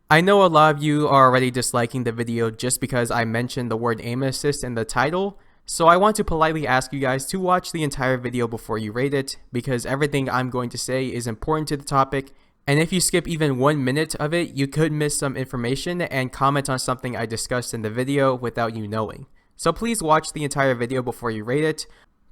I know a lot of you are already disliking the video just because I mentioned the word aim assist in the title, so I want to politely ask you guys to watch the entire video before you rate it, because everything I'm going to say is important to the topic, and if you skip even 1 minute of it, you could miss some information and comment on something I discussed in the video without you knowing. So please watch the entire video before you rate it,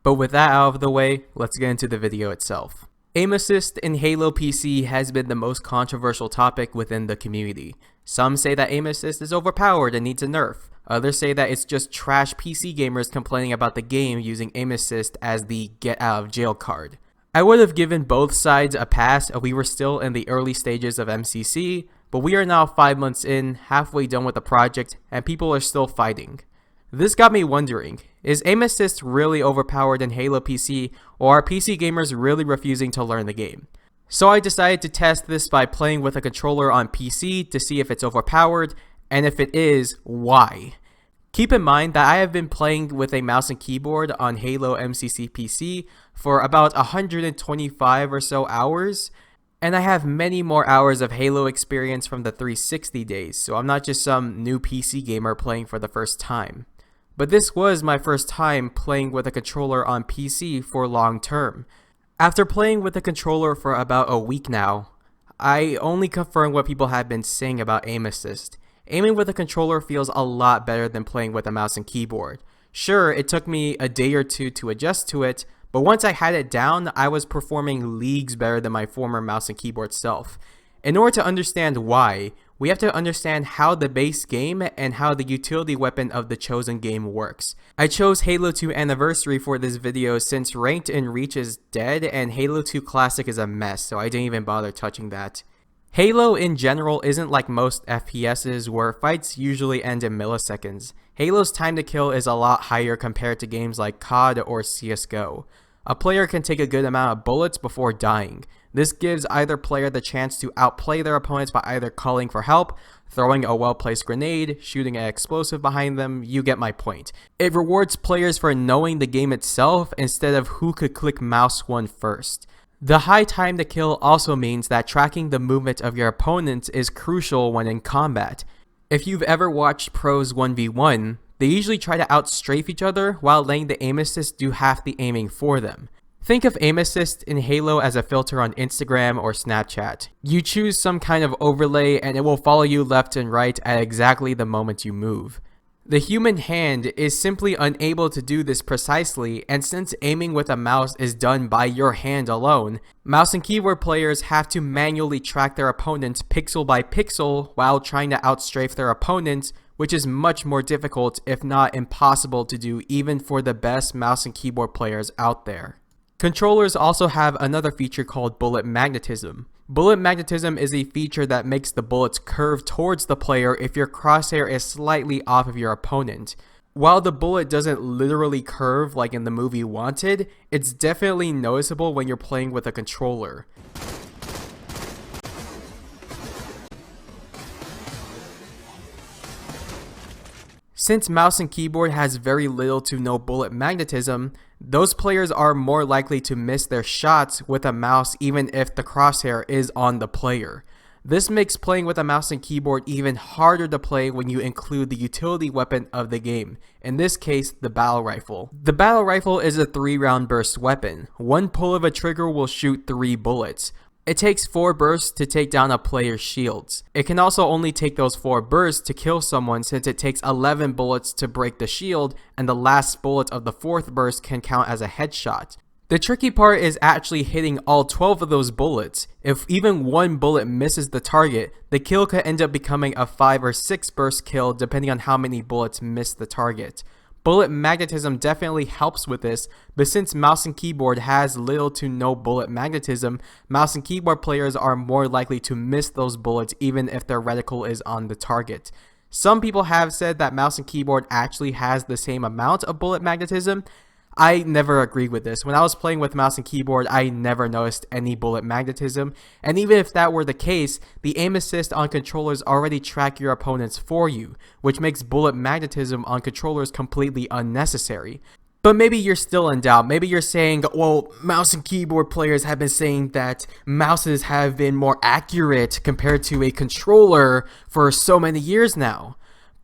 but with that out of the way, let's get into the video itself. Aim assist in Halo PC has been the most controversial topic within the community. Some say that aim assist is overpowered and needs a nerf. Others say that it's just trash PC gamers complaining about the game using aim assist as the get out of jail card. I would have given both sides a pass if we were still in the early stages of MCC, but we are now 5 months in, halfway done with the project, and people are still fighting. This got me wondering, is aim assist really overpowered in Halo PC, or are PC gamers really refusing to learn the game? So I decided to test this by playing with a controller on PC to see if it's overpowered, and if it is, why? Keep in mind that I have been playing with a mouse and keyboard on Halo MCC PC for about 125 or so hours, and I have many more hours of Halo experience from the 360 days, so I'm not just some new PC gamer playing for the first time. But this was my first time playing with a controller on PC for long term. After playing with the controller for about a week now, I only confirm what people have been saying about aim assist. Aiming with a controller feels a lot better than playing with a mouse and keyboard. Sure, it took me a day or two to adjust to it, but once I had it down, I was performing leagues better than my former mouse and keyboard self. In order to understand why, we have to understand how the base game and how the utility weapon of the chosen game works. I chose Halo 2 Anniversary for this video since Ranked and Reach is dead and Halo 2 Classic is a mess, so I didn't even bother touching that. Halo in general isn't like most FPSs where fights usually end in milliseconds. Halo's time to kill is a lot higher compared to games like COD or CSGO. A player can take a good amount of bullets before dying. This gives either player the chance to outplay their opponents by either calling for help, throwing a well-placed grenade, shooting an explosive behind them, you get my point. It rewards players for knowing the game itself instead of who could click mouse 1 first. The high time to kill also means that tracking the movement of your opponents is crucial when in combat. If you've ever watched pros 1v1, they usually try to outstrafe each other while letting the aim assist do half the aiming for them. Think of aim assist in Halo as a filter on Instagram or Snapchat. You choose some kind of overlay and it will follow you left and right at exactly the moment you move. The human hand is simply unable to do this precisely, and since aiming with a mouse is done by your hand alone, mouse and keyboard players have to manually track their opponents pixel by pixel while trying to outstrafe their opponents, which is much more difficult if not impossible to do even for the best mouse and keyboard players out there. Controllers also have another feature called bullet magnetism. Bullet magnetism is a feature that makes the bullets curve towards the player if your crosshair is slightly off of your opponent. While the bullet doesn't literally curve like in the movie Wanted, it's definitely noticeable when you're playing with a controller. Since mouse and keyboard has very little to no bullet magnetism, those players are more likely to miss their shots with a mouse even if the crosshair is on the player. This makes playing with a mouse and keyboard even harder to play when you include the utility weapon of the game, in this case the battle rifle. The battle rifle is a 3-round burst weapon. One pull of a trigger will shoot 3 bullets. It takes 4 bursts to take down a player's shields. It can also only take those 4 bursts to kill someone since it takes 11 bullets to break the shield, and the last bullet of the 4th burst can count as a headshot. The tricky part is actually hitting all 12 of those bullets. If even one bullet misses the target, the kill could end up becoming a 5 or 6 burst kill depending on how many bullets miss the target. Bullet magnetism definitely helps with this, but since mouse and keyboard has little to no bullet magnetism, mouse and keyboard players are more likely to miss those bullets even if their reticle is on the target. Some people have said that mouse and keyboard actually has the same amount of bullet magnetism. I never agreed with this. When I was playing with mouse and keyboard, I never noticed any bullet magnetism, and even if that were the case, the aim assist on controllers already track your opponents for you, which makes bullet magnetism on controllers completely unnecessary. But maybe you're still in doubt. Maybe you're saying, well, mouse and keyboard players have been saying that mouses have been more accurate compared to a controller for so many years now.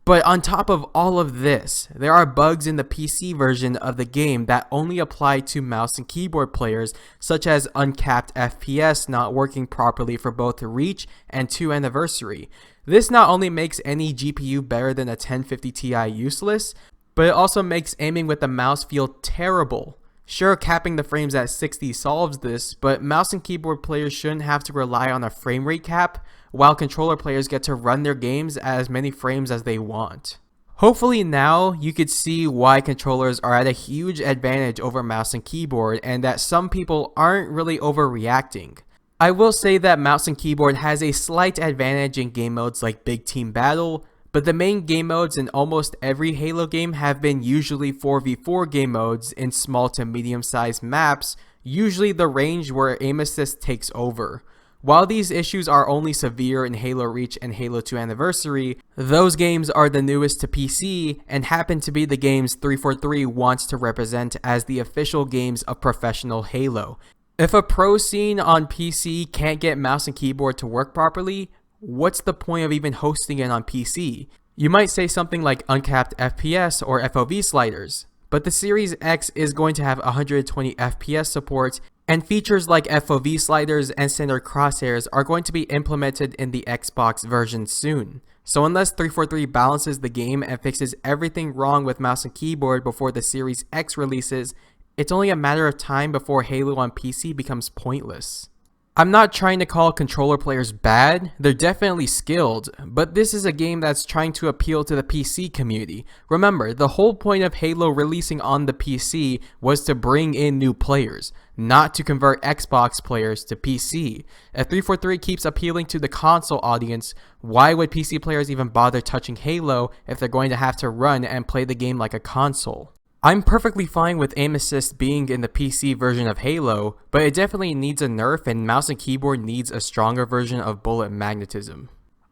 But on top of all of this, there are bugs in the PC version of the game that only apply to mouse and keyboard players, such as uncapped FPS not working properly for both Reach and 2 Anniversary. This not only makes any GPU better than a 1050 Ti useless, but it also makes aiming with the mouse feel terrible. Sure, capping the frames at 60 solves this, but mouse and keyboard players shouldn't have to rely on a frame rate cap, while controller players get to run their games at as many frames as they want. Hopefully now you could see why controllers are at a huge advantage over mouse and keyboard, and that some people aren't really overreacting. I will say that mouse and keyboard has a slight advantage in game modes like Big Team Battle, but the main game modes in almost every Halo game have been usually 4v4 game modes in small to medium sized maps, usually the range where aim assist takes over. While these issues are only severe in Halo Reach and Halo 2 Anniversary, those games are the newest to PC and happen to be the games 343 wants to represent as the official games of professional Halo. If a pro scene on PC can't get mouse and keyboard to work properly, what's the point of even hosting it on PC? You might say something like uncapped FPS or FOV sliders, but the Series X is going to have 120 FPS support, and features like FOV sliders and standard crosshairs are going to be implemented in the Xbox version soon. So unless 343 balances the game and fixes everything wrong with mouse and keyboard before the Series X releases, it's only a matter of time before Halo on PC becomes pointless. I'm not trying to call controller players bad, they're definitely skilled, but this is a game that's trying to appeal to the PC community. Remember, the whole point of Halo releasing on the PC was to bring in new players, not to convert Xbox players to PC. If 343 keeps appealing to the console audience, why would PC players even bother touching Halo if they're going to have to run and play the game like a console? I'm perfectly fine with aim assist being in the PC version of Halo, but it definitely needs a nerf and mouse and keyboard needs a stronger version of bullet magnetism.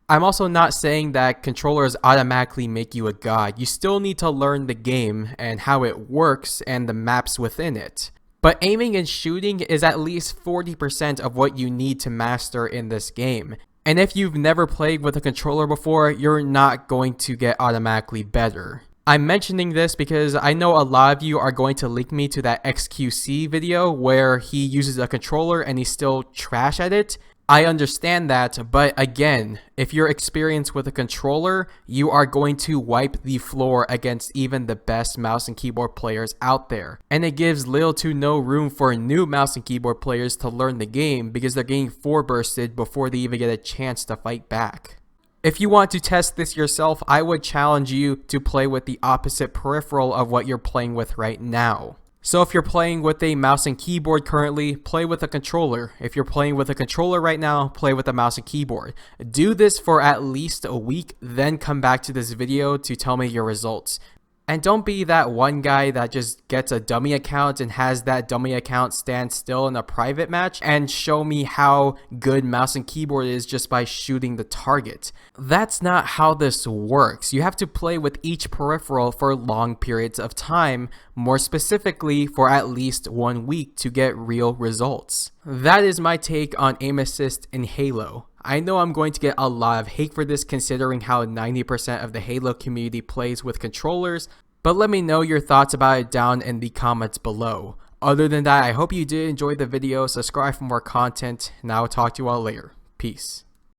I'm also not saying that controllers automatically make you a god. You still need to learn the game and how it works and the maps within it. But aiming and shooting is at least 40% of what you need to master in this game. And if you've never played with a controller before, you're not going to get automatically better. I'm mentioning this because I know a lot of you are going to link me to that XQC video where he uses a controller and he's still trash at it. I understand that, but again, if you're experienced with a controller, you are going to wipe the floor against even the best mouse and keyboard players out there. And it gives little to no room for new mouse and keyboard players to learn the game because they're getting four-bursted before they even get a chance to fight back. If you want to test this yourself, I would challenge you to play with the opposite peripheral of what you're playing with right now. So if you're playing with a mouse and keyboard currently, play with a controller. If you're playing with a controller right now, play with a mouse and keyboard. Do this for at least a week, then come back to this video to tell me your results. And don't be that one guy that just gets a dummy account and has that dummy account stand still in a private match and show me how good mouse and keyboard is just by shooting the target. That's not how this works. You have to play with each peripheral for long periods of time, more specifically for at least 1 week to get real results. That is my take on aim assist in Halo. I know I'm going to get a lot of hate for this considering how 90% of the Halo community plays with controllers, but let me know your thoughts about it down in the comments below. Other than that, I hope you did enjoy the video, subscribe for more content, and I will talk to you all later. Peace.